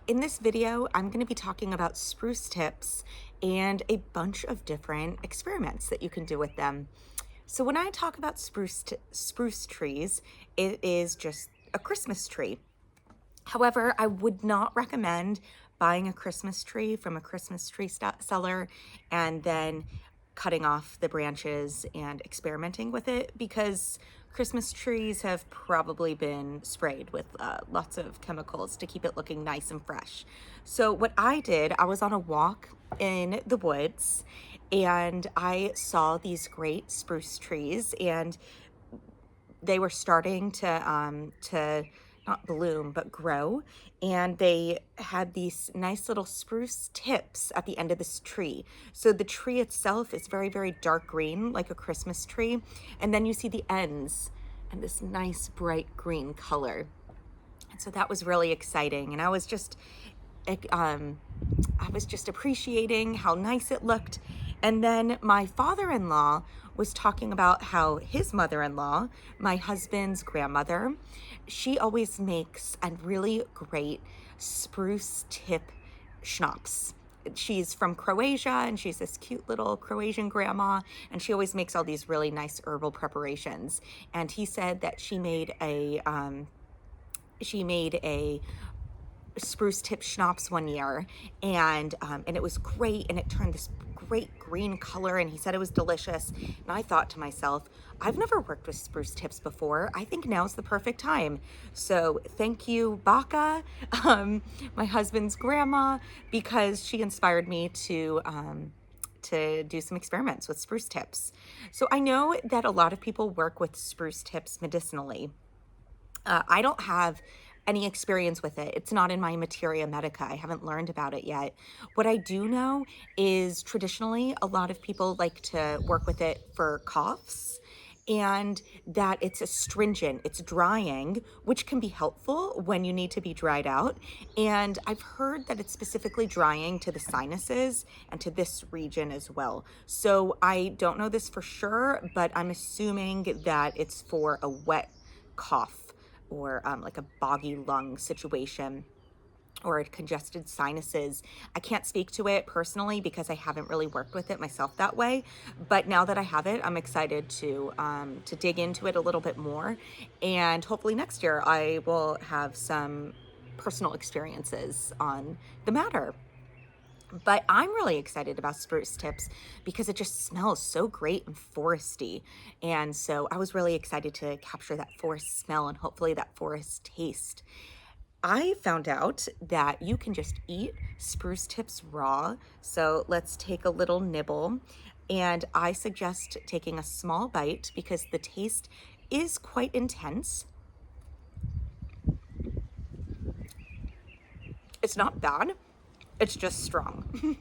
in this video, I'm going to be talking about spruce tips and a bunch of different experiments that you can do with them. So when I talk about spruce trees, it is just a Christmas tree. However, I would not recommend buying a Christmas tree from a Christmas tree seller and then cutting off the branches and experimenting with it, because Christmas trees have probably been sprayed with lots of chemicals to keep it looking nice and fresh. So what I did, I was on a walk in the woods and I saw these great spruce trees, and they were starting to not bloom but grow, and they had these nice little spruce tips at the end of this tree. So the tree itself is very, very dark green, like a Christmas tree, and then you see the ends and this nice bright green color. And so that was really exciting, and I was just appreciating how nice it looked. And then my father-in-law was talking about how his mother-in-law, my husband's grandmother, she always makes a really great spruce tip schnapps. She's from Croatia, and she's this cute little Croatian grandma, and she always makes all these really nice herbal preparations. And he said that she made a spruce tip schnapps one year, and it was great, and it turned this great green color, and he said it was delicious. And I thought to myself, I've never worked with spruce tips before. I think now's the perfect time. So thank you, Baka, my husband's grandma, because she inspired me to do some experiments with spruce tips. So I know that a lot of people work with spruce tips medicinally. I don't have any experience with it. It's not in my materia medica. I haven't learned about it yet. What I do know is traditionally a lot of people like to work with it for coughs, and that it's astringent, it's drying, which can be helpful when you need to be dried out. And I've heard that it's specifically drying to the sinuses and to this region as well. So I don't know this for sure, but I'm assuming that it's for a wet cough, or like a boggy lung situation, or congested sinuses. I can't speak to it personally because I haven't really worked with it myself that way. But now that I have it, I'm excited to dig into it a little bit more. And hopefully next year I will have some personal experiences on the matter. But I'm really excited about spruce tips because it just smells so great and foresty. And so I was really excited to capture that forest smell and hopefully that forest taste. I found out that you can just eat spruce tips raw. So let's take a little nibble. And I suggest taking a small bite because the taste is quite intense. It's not bad, it's just strong.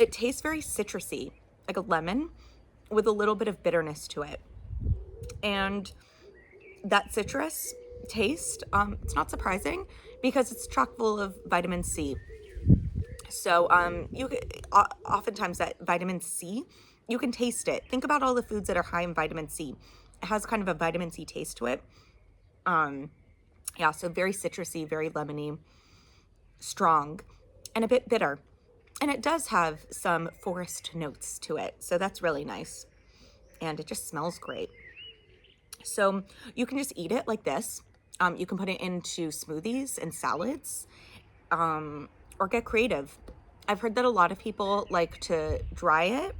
It tastes very citrusy, like a lemon with a little bit of bitterness to it. And that citrus taste, it's not surprising because it's chock full of vitamin C. So oftentimes that vitamin C, you can taste it. Think about all the foods that are high in vitamin C. It has kind of a vitamin C taste to it. Yeah, so very citrusy, very lemony, strong, and a bit bitter. And it does have some forest notes to it, so that's really nice. And it just smells great. So you can just eat it like this. You can put it into smoothies and salads, or get creative. I've heard that a lot of people like to dry it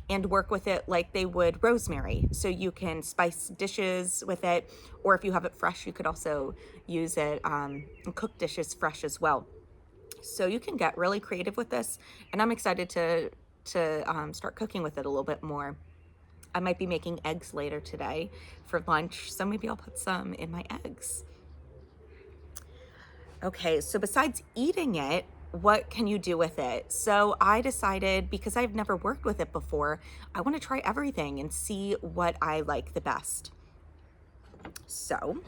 and work with it like they would rosemary. So you can spice dishes with it, or if you have it fresh, you could also use it and cook dishes fresh as well. So you can get really creative with this, and I'm excited to start cooking with it a little bit more. I might be making eggs later today for lunch, so maybe I'll put some in my eggs. Okay, so besides eating it, what can you do with it? So I decided, because I've never worked with it before, I want to try everything and see what I like the best. So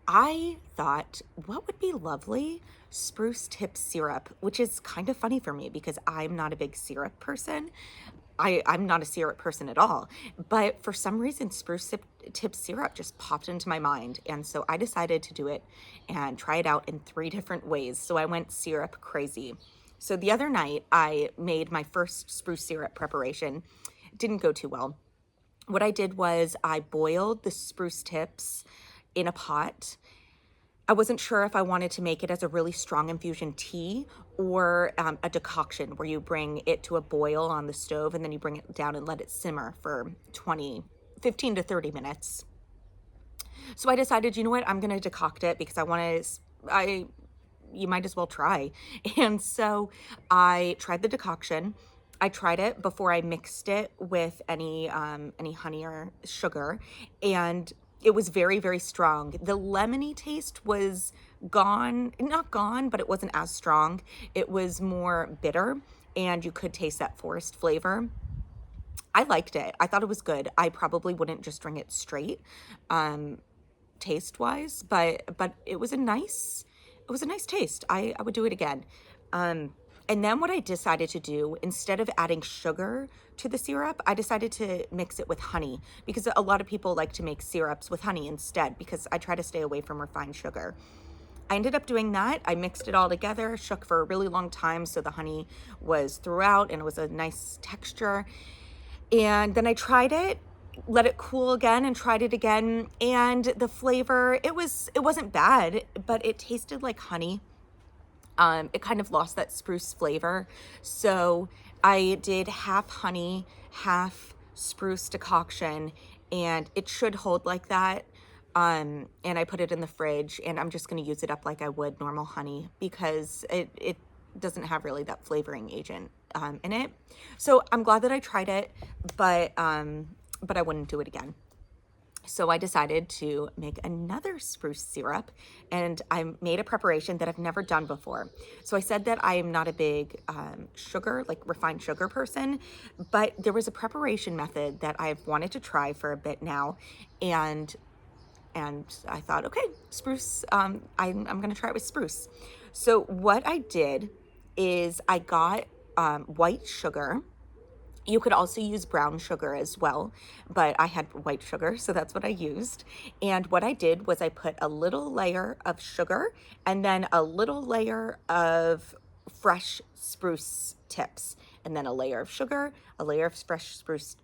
I thought, what would be lovely? Spruce tip syrup, which is kind of funny for me because I'm not a big syrup person. I'm not a syrup person at all, but for some reason, tip syrup just popped into my mind. And so I decided to do it and try it out in 3 different ways. So I went syrup crazy. So the other night, I made my first spruce syrup preparation. It didn't go too well. What I did was I boiled the spruce tips in a pot. I wasn't sure if I wanted to make it as a really strong infusion tea or a decoction where you bring it to a boil on the stove and then you bring it down and let it simmer for 15 to 30 minutes. So I decided, you know what, I'm going to decoct it because you might as well try. And so I tried the decoction. I tried it before I mixed it with any honey or sugar, and it was very, very strong. The lemony taste was gone, not gone, but it wasn't as strong. It was more bitter, and you could taste that forest flavor. I liked it. I thought it was good. I probably wouldn't just drink it straight, taste wise, but it was a nice taste. I would do it again. And then what I decided to do, instead of adding sugar to the syrup, I decided to mix it with honey, because a lot of people like to make syrups with honey instead, because I try to stay away from refined sugar. I ended up doing that. I mixed it all together, shook for a really long time so the honey was throughout and it was a nice texture. And then I tried it, let it cool again, and tried it again. And the flavor, it wasn't bad, but it tasted like honey. It kind of lost that spruce flavor. So I did half honey, half spruce decoction, and it should hold like that. And I put it in the fridge, and I'm just going to use it up like I would normal honey, because it doesn't have really that flavoring agent in it. So I'm glad that I tried it, but I wouldn't do it again. So I decided to make another spruce syrup, and I made a preparation that I've never done before. So I said that I am not a big sugar, like refined sugar person, but there was a preparation method that I've wanted to try for a bit now, and I thought, okay, spruce, I'm going to try it with spruce. So what I did is I got white sugar. You could also use brown sugar as well, but I had white sugar, so that's what I used. And what I did was I put a little layer of sugar and then a little layer of fresh spruce tips, and then a layer of sugar, a layer of fresh spruce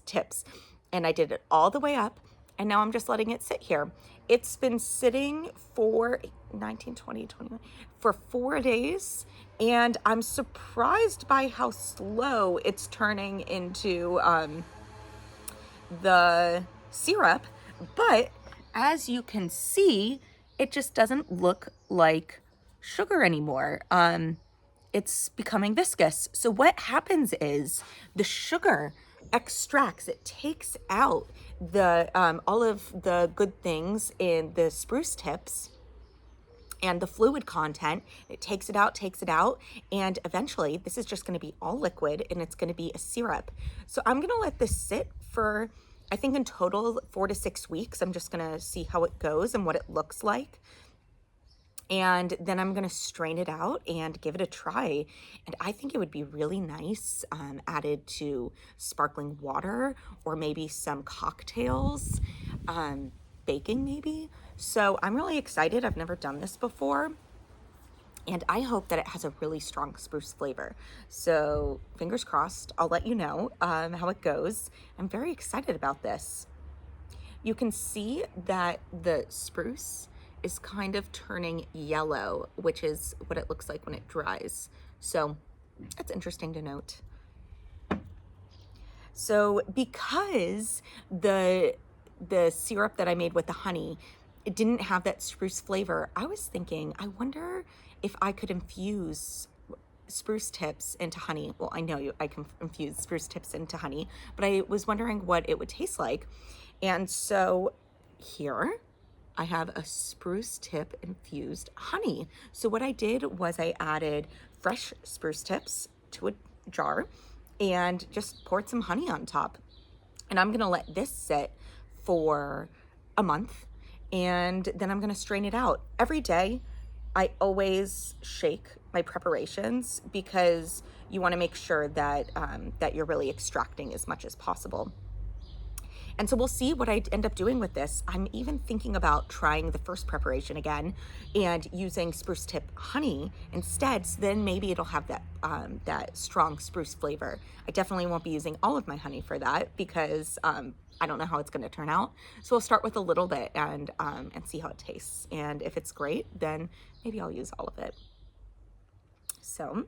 tips. And I did it all the way up, and now I'm just letting it sit here. It's been sitting for 19, 20, 21, for 4 days, and I'm surprised by how slow it's turning into the syrup. But as you can see, it just doesn't look like sugar anymore. It's becoming viscous. So what happens is the sugar extracts, it takes out the all of the good things in the spruce tips and the fluid content. It takes it out, and eventually this is just going to be all liquid, and it's going to be a syrup. So I'm going to let this sit for, I think in total, 4 to 6 weeks. I'm just going to see how it goes and what it looks like. And then I'm going to strain it out and give it a try. And I think it would be really nice added to sparkling water, or maybe some cocktails, baking maybe. So I'm really excited. I've never done this before, and I hope that it has a really strong spruce flavor. So fingers crossed. I'll let you know how it goes. I'm very excited about this. You can see that the spruce is kind of turning yellow, which is what it looks like when it dries. So that's interesting to note. So because the syrup that I made with the honey, it didn't have that spruce flavor, I was thinking, I wonder if I could infuse spruce tips into honey. Well, I know I can infuse spruce tips into honey, but I was wondering what it would taste like. And so here I have a spruce tip infused honey. So what I did was I added fresh spruce tips to a jar and just poured some honey on top. And I'm gonna let this sit for a month, and then I'm gonna strain it out every day. I always shake my preparations because you want to make sure that that you're really extracting as much as possible. And so we'll see what I end up doing with this. I'm even thinking about trying the first preparation again and using spruce tip honey instead. So then maybe it'll have that that strong spruce flavor. I definitely won't be using all of my honey for that because I don't know how it's going to turn out. So we'll start with a little bit and see how it tastes. And if it's great, then maybe I'll use all of it. So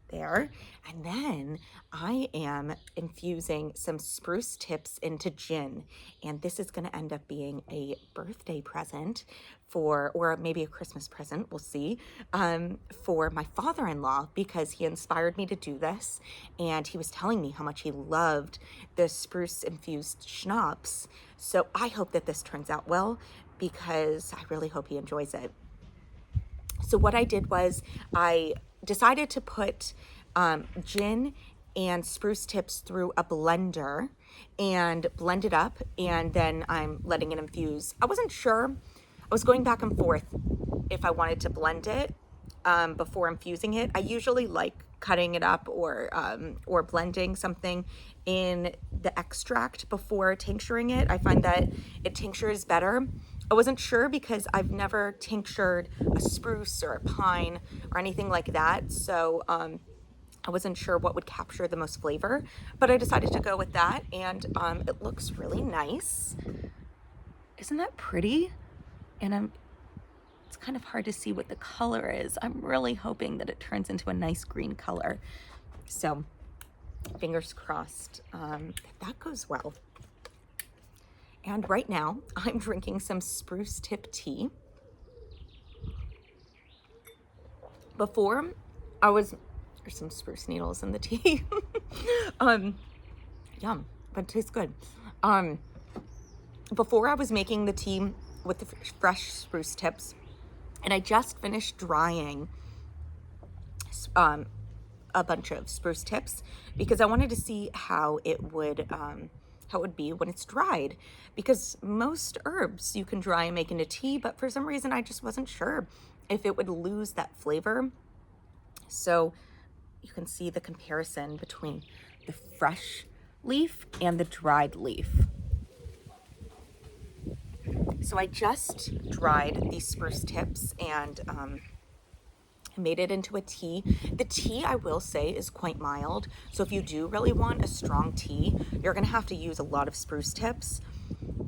there. And then I am infusing some spruce tips into gin. And this is going to end up being a birthday present for, or maybe a Christmas present, we'll see, for my father-in-law, because he inspired me to do this. And he was telling me how much he loved the spruce infused schnapps. So I hope that this turns out well, because I really hope he enjoys it. So what I did was I decided to put gin and spruce tips through a blender and blend it up, and then I'm letting it infuse. I wasn't sure. I was going back and forth if I wanted to blend it before infusing it. I usually like cutting it up or blending something in the extract before tincturing it. I find that it tinctures better. I wasn't sure because I've never tinctured a spruce or a pine or anything like that. So I wasn't sure what would capture the most flavor, but I decided to go with that, and it looks really nice. Isn't that pretty? And it's kind of hard to see what the color is. I'm really hoping that it turns into a nice green color. So fingers crossed that goes well. And right now I'm drinking some spruce tip tea. Before there's some spruce needles in the tea. Yum, but it tastes good. Before I was making the tea with the fresh spruce tips, and I just finished drying a bunch of spruce tips because I wanted to see how it would be when it's dried, because most herbs you can dry and make into tea, but for some reason I just wasn't sure if it would lose that flavor. So you can see the comparison between the fresh leaf and the dried leaf. So I just dried these spruce tips and made it into a tea. The tea, I will say, is quite mild. So if you do really want a strong tea, you're gonna have to use a lot of spruce tips.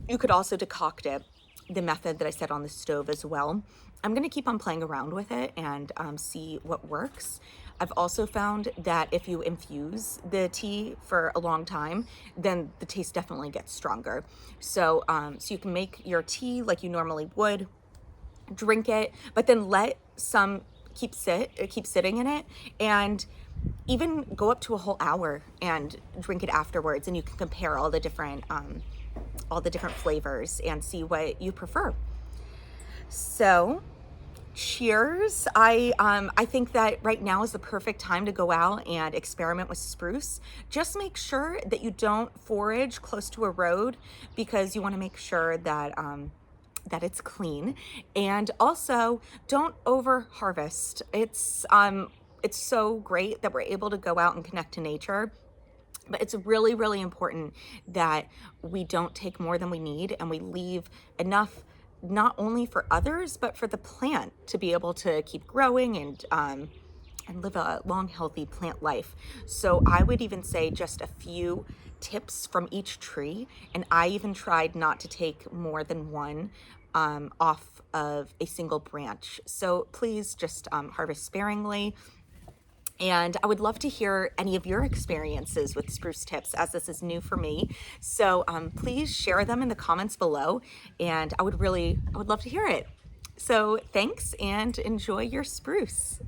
You could also decoct it, the method that I said on the stove as well. I'm gonna keep on playing around with it and see what works. I've also found that if you infuse the tea for a long time, then the taste definitely gets stronger. So, so you can make your tea like you normally would, drink it, but then let some keep sitting in it, and even go up to a whole hour and drink it afterwards, and you can compare all the different flavors and see what you prefer. So cheers. I think that right now is the perfect time to go out and experiment with spruce. Just make sure that you don't forage close to a road, because you want to make sure that that it's clean, and also don't over harvest. It's so great that we're able to go out and connect to nature, but it's really, really important that we don't take more than we need, and we leave enough not only for others, but for the plant to be able to keep growing and live a long, healthy plant life. So I would even say just a few tips from each tree, and I even tried not to take more than one off of a single branch. So please just harvest sparingly. And I would love to hear any of your experiences with spruce tips, as this is new for me. So please share them in the comments below, and I would love to hear it. So thanks, and enjoy your spruce.